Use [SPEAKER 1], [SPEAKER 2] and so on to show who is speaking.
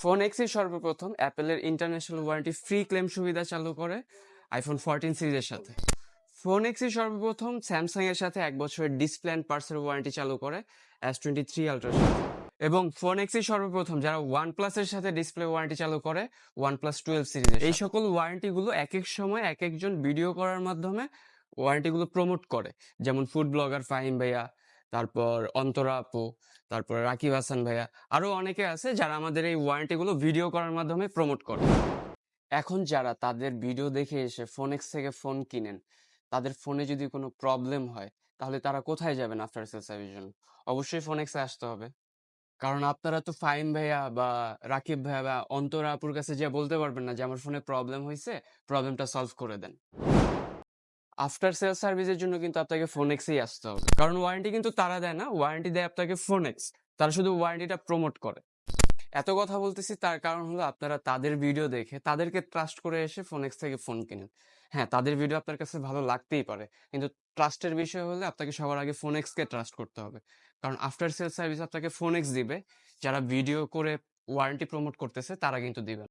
[SPEAKER 1] Phone এক্সই সর্বপ্রথম অ্যাপেলের international warranty free claim সুবিধা চালু করে আইফোন 14 সিরিজের সাথে। ফোন এক্সই সর্বপ্রথম স্যামসাং এর সাথে 1 বছরের ডিসপ্লে অ্যান্ড পার্সের ওয়ারেন্টি চালু করে S23 আলট্রার সাথে। এবং ফোন এক্সই সর্বপ্রথম যারা ওয়ান প্লাসের সাথে ডিসপ্লে ওয়ারেন্টি চালু করে OnePlus 12 সিরিজের। এই সকল ওয়ারেন্টিগুলো এক এক সময় এক একজন ভিডিও করার মাধ্যমে ওয়ারেন্টিগুলো প্রমোট করে, যেমন ফুড ব্লগার ফাহিম ভাইয়া, তারপর অন্তরা আপু, তারপর রাকিব হাসান ভাইয়া, আরো অনেকে আছে যারা আমাদের এই ওয়ারেন্টিগুলো ভিডিও করার মাধ্যমে প্রমোট করে। এখন যারা তাদের ভিডিও দেখে এসে ফোনেক্স থেকে ফোন কিনেন, তাদের ফোনে যদি কোনো প্রবলেম হয়, তাহলে তারা কোথায় যাবেন আফটার সেল সার্ভিস জন্য? অবশ্যই ফোনেক্সে আসতে হবে। কারণ আপনারা তো ফাহিম ভাইয়া বা রাকিব ভাইয়া বা অন্তরা আপুর কাছে যেয়ে বলতে পারবেন না যে আমার ফোনে প্রবলেম হয়েছে, প্রবলেমটা সলভ করে দেন। আফটার সেল সার্ভিসের জন্য কিন্তু আপনাকে ফোনেক্সেই আসতে হবে, কারণ ওয়ারেন্টি কিন্তু তারা দেয় না, ওয়ারেন্টি দেয় আপনাকে ফোনেক্স। তারা শুধু ওয়ারেন্টিটা প্রমোট করে। এত কথা বলতেছি তার কারণ হলো আপনারা তাদের ভিডিও দেখে তাদেরকে ট্রাস্ট করে এসে ফোনেক্স থেকে ফোন কিনেন। হ্যাঁ, তাদের ভিডিও আপনার কাছে ভালো লাগতেই পারে, কিন্তু ট্রাস্টের বিষয় হলে আপনাকে সবার আগে ফোনেক্সকে ট্রাস্ট করতে হবে। কারণ আফটার সেল সার্ভিস আপনাকে ফোনেক্স দিবে, যারা ভিডিও করে ওয়ারেন্টি প্রমোট করতেছে তারা কিন্তু দিবে না।